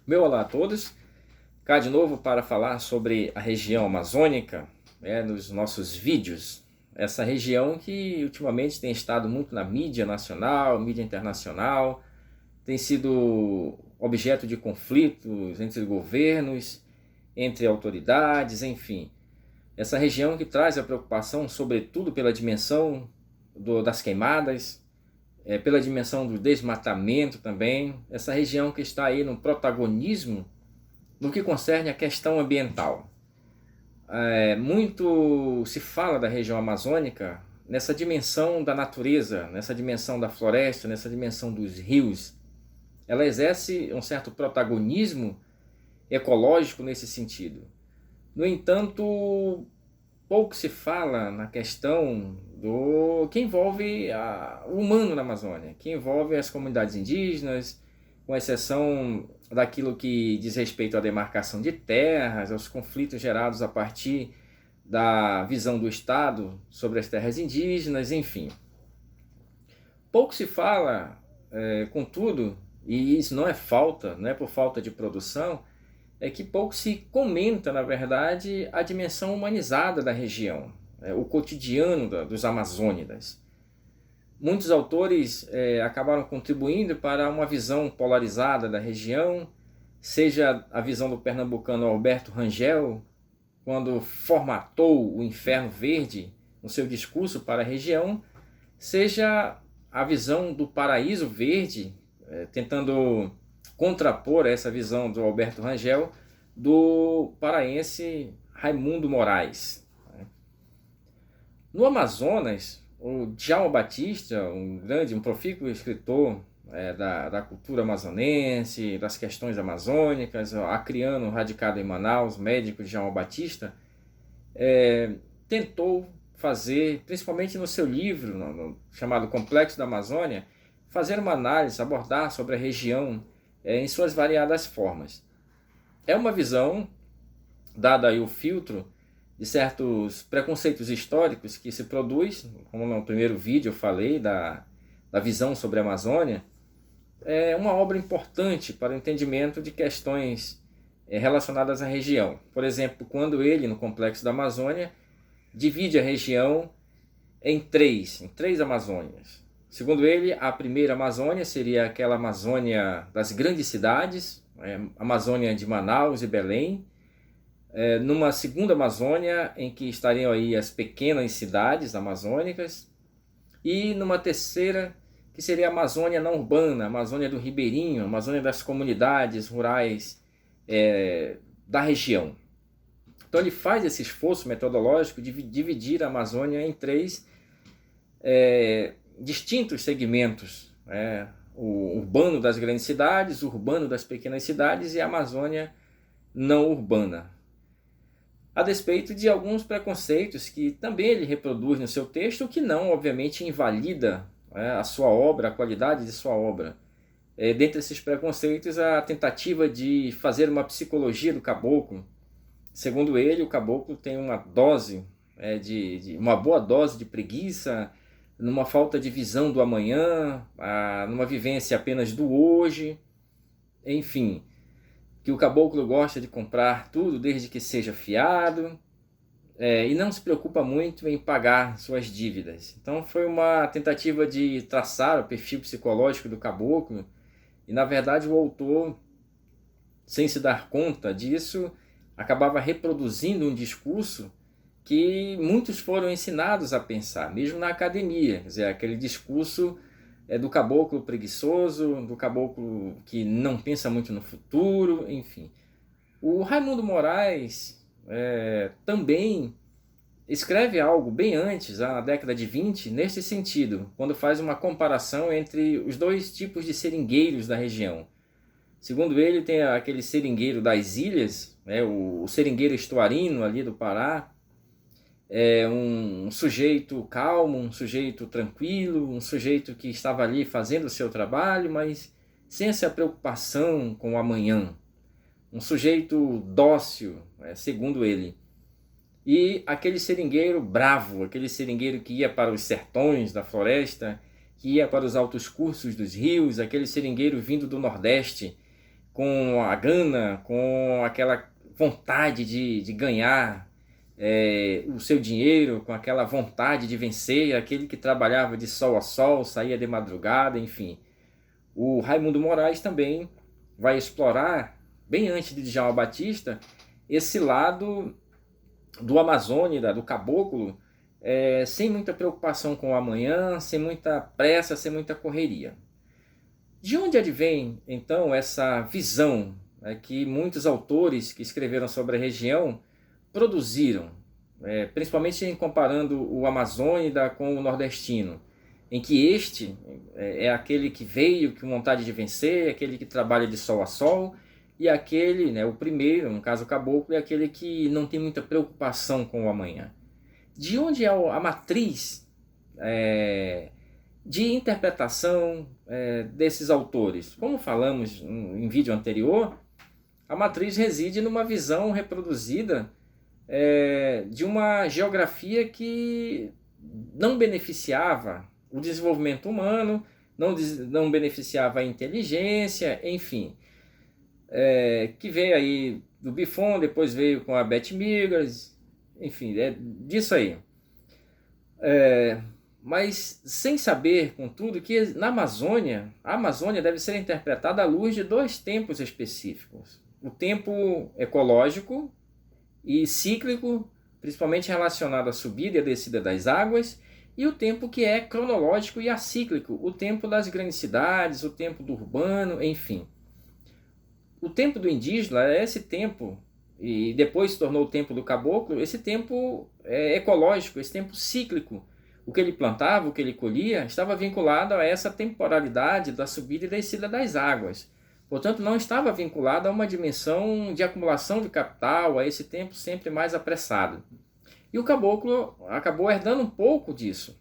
Meu olá a todos, cá de novo para falar sobre a região amazônica, nos nossos vídeos. Essa região que ultimamente tem estado muito na mídia nacional, mídia internacional, tem sido objeto de conflitos entre governos, entre autoridades, enfim. Essa região que traz a preocupação, sobretudo pela dimensão das queimadas, pela dimensão do desmatamento também, essa região que está aí no protagonismo no que concerne a questão ambiental. Muito se fala da região amazônica nessa dimensão da natureza, nessa dimensão da floresta, nessa dimensão dos rios. Ela exerce um certo protagonismo ecológico nesse sentido. No entanto, pouco se fala na questão do que envolve o humano na Amazônia, que envolve as comunidades indígenas, com exceção daquilo que diz respeito à demarcação de terras, aos conflitos gerados a partir da visão do Estado sobre as terras indígenas, enfim. Pouco se fala, contudo, e isso não é falta, não é por falta de produção, é que pouco se comenta, na verdade, a dimensão humanizada da região, o cotidiano dos amazônidas. Muitos autores acabaram contribuindo para uma visão polarizada da região, seja a visão do pernambucano Alberto Rangel, quando formatou o Inferno Verde no seu discurso para a região, seja a visão do Paraíso Verde, tentando contrapor essa visão do Alberto Rangel, do paraense Raimundo Moraes. No Amazonas, o Djalma Batista, um profícuo escritor da cultura amazonense, das questões amazônicas, acriano radicado em Manaus, médico Djalma Batista, tentou fazer, principalmente no seu livro chamado Complexo da Amazônia, fazer uma análise, abordar sobre a região em suas variadas formas. É uma visão, dada aí o filtro de certos preconceitos históricos que se produz, como no primeiro vídeo eu falei da visão sobre a Amazônia, é uma obra importante para o entendimento de questões relacionadas à região. Por exemplo, quando ele, no Complexo da Amazônia, divide a região em três Amazônias. Segundo ele, a primeira Amazônia seria aquela Amazônia das grandes cidades, Amazônia de Manaus e Belém. Numa segunda Amazônia, em que estariam aí as pequenas cidades amazônicas. E numa terceira, que seria a Amazônia não urbana, a Amazônia do Ribeirinho, a Amazônia das comunidades rurais da região. Então ele faz esse esforço metodológico de dividir a Amazônia em três distintos segmentos, o urbano das grandes cidades, o urbano das pequenas cidades e a Amazônia não urbana. A despeito de alguns preconceitos que também ele reproduz no seu texto, que não, obviamente, invalida a sua obra, a qualidade de sua obra. Dentre esses preconceitos, a tentativa de fazer uma psicologia do caboclo. Segundo ele, o caboclo tem uma dose, uma boa dose de preguiça, numa falta de visão do amanhã, numa vivência apenas do hoje, enfim, que o caboclo gosta de comprar tudo desde que seja fiado, e não se preocupa muito em pagar suas dívidas. Então foi uma tentativa de traçar o perfil psicológico do caboclo, e na verdade o autor, sem se dar conta disso, acabava reproduzindo um discurso que muitos foram ensinados a pensar, mesmo na academia. Quer dizer, aquele discurso do caboclo preguiçoso, do caboclo que não pensa muito no futuro, enfim. O Raimundo Moraes também escreve algo bem antes, na década de 20, nesse sentido, quando faz uma comparação entre os dois tipos de seringueiros da região. Segundo ele, tem aquele seringueiro das ilhas, o seringueiro estuarino ali do Pará, um sujeito calmo, um sujeito tranquilo, um sujeito que estava ali fazendo o seu trabalho, mas sem essa preocupação com o amanhã. Um sujeito dócil, segundo ele. E aquele seringueiro bravo, aquele seringueiro que ia para os sertões da floresta, que ia para os altos cursos dos rios, aquele seringueiro vindo do Nordeste, com a gana, com aquela vontade de ganhar o seu dinheiro, com aquela vontade de vencer, aquele que trabalhava de sol a sol, saía de madrugada, enfim. O Raimundo Moraes também vai explorar, bem antes de Djalma Batista, esse lado do amazônida, do caboclo, sem muita preocupação com o amanhã, sem muita pressa, sem muita correria. De onde advém, então, essa visão que muitos autores que escreveram sobre a região produziram, principalmente em comparando o amazônida com o nordestino, em que este é aquele que veio com vontade de vencer, aquele que trabalha de sol a sol, e aquele, o primeiro, no caso o caboclo, é aquele que não tem muita preocupação com o amanhã. De onde é a matriz de interpretação desses autores? Como falamos em vídeo anterior, a matriz reside numa visão reproduzida de uma geografia que não beneficiava o desenvolvimento humano, não beneficiava a inteligência, enfim. Que veio aí do Buffon, depois veio com a Beth Miggers, enfim, disso aí. Mas sem saber, contudo, que na Amazônia, a Amazônia deve ser interpretada à luz de dois tempos específicos. O tempo ecológico e cíclico, principalmente relacionado à subida e à descida das águas, e o tempo que é cronológico e acíclico, o tempo das grandes cidades, o tempo do urbano, enfim. O tempo do indígena é esse tempo, e depois se tornou o tempo do caboclo, esse tempo ecológico, esse tempo cíclico. O que ele plantava, o que ele colhia, estava vinculado a essa temporalidade da subida e descida das águas. Portanto, não estava vinculado a uma dimensão de acumulação de capital, a esse tempo sempre mais apressado. E o caboclo acabou herdando um pouco disso.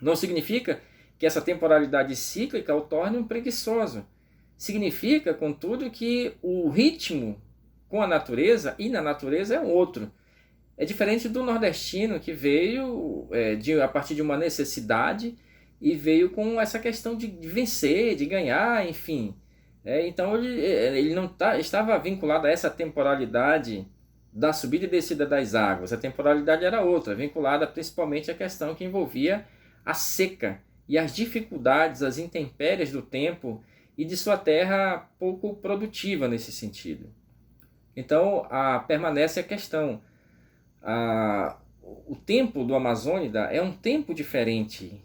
Não significa que essa temporalidade cíclica o torne um preguiçoso. Significa, contudo, que o ritmo com a natureza e na natureza é um outro. É diferente do nordestino, que veio a partir de uma necessidade e veio com essa questão de vencer, de ganhar, enfim. Então ele não estava vinculado a essa temporalidade da subida e descida das águas. A temporalidade era outra, vinculada principalmente à questão que envolvia a seca e as dificuldades, as intempéries do tempo e de sua terra pouco produtiva nesse sentido. Então permanece a questão. O tempo do Amazônida é um tempo diferente,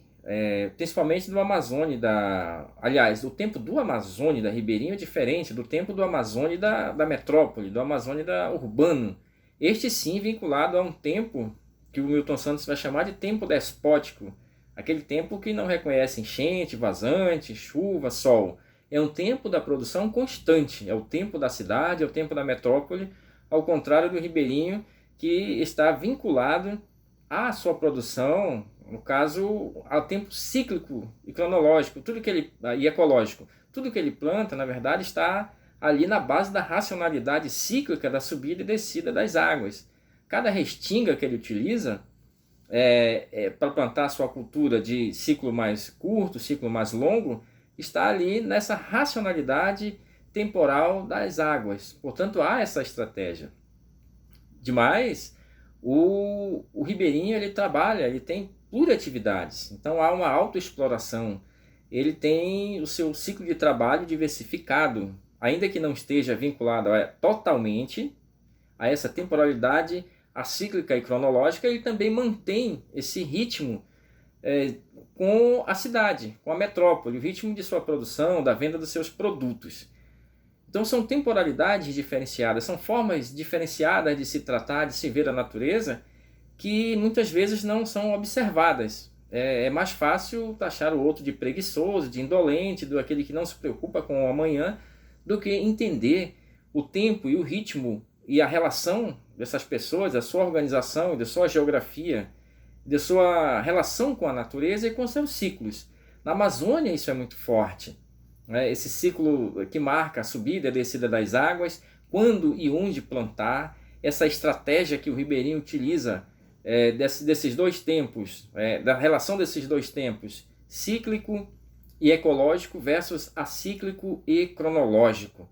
principalmente do Amazônida. Aliás, o tempo do Amazônida ribeirinho é diferente do tempo do Amazônida da metrópole, do Amazônida urbano. Este sim vinculado a um tempo que o Milton Santos vai chamar de tempo despótico, aquele tempo que não reconhece enchente, vazante, chuva, sol. É um tempo da produção constante, é o tempo da cidade, é o tempo da metrópole, ao contrário do ribeirinho, que está vinculado à sua produção, no caso, ao tempo cíclico e cronológico, e ecológico. Tudo que ele planta, na verdade, está ali na base da racionalidade cíclica da subida e descida das águas. Cada restinga que ele utiliza para plantar a sua cultura de ciclo mais curto, ciclo mais longo, está ali nessa racionalidade temporal das águas. Portanto, há essa estratégia. Demais, o ribeirinho ele trabalha, ele tem pluriatividades, então há uma autoexploração, ele tem o seu ciclo de trabalho diversificado, ainda que não esteja vinculado totalmente a essa temporalidade acíclica e cronológica, ele também mantém esse ritmo com a cidade, com a metrópole, o ritmo de sua produção, da venda dos seus produtos. Então são temporalidades diferenciadas, são formas diferenciadas de se tratar, de se ver a natureza, que muitas vezes não são observadas. É mais fácil taxar o outro de preguiçoso, de indolente, do aquele que não se preocupa com o amanhã, do que entender o tempo e o ritmo e a relação dessas pessoas, a sua organização, da sua geografia, de sua relação com a natureza e com seus ciclos. Na Amazônia isso é muito forte. Esse ciclo que marca a subida e a descida das águas, quando e onde plantar, essa estratégia que o ribeirinho utiliza desses dois tempos, da relação desses dois tempos, cíclico e ecológico versus acíclico e cronológico.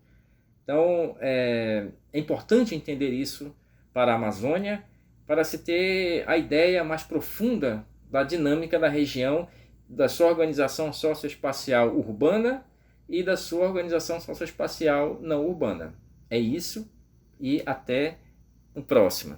Então, é importante entender isso para a Amazônia, para se ter a ideia mais profunda da dinâmica da região, da sua organização socioespacial urbana e da sua organização socioespacial não urbana. É isso e até o próximo.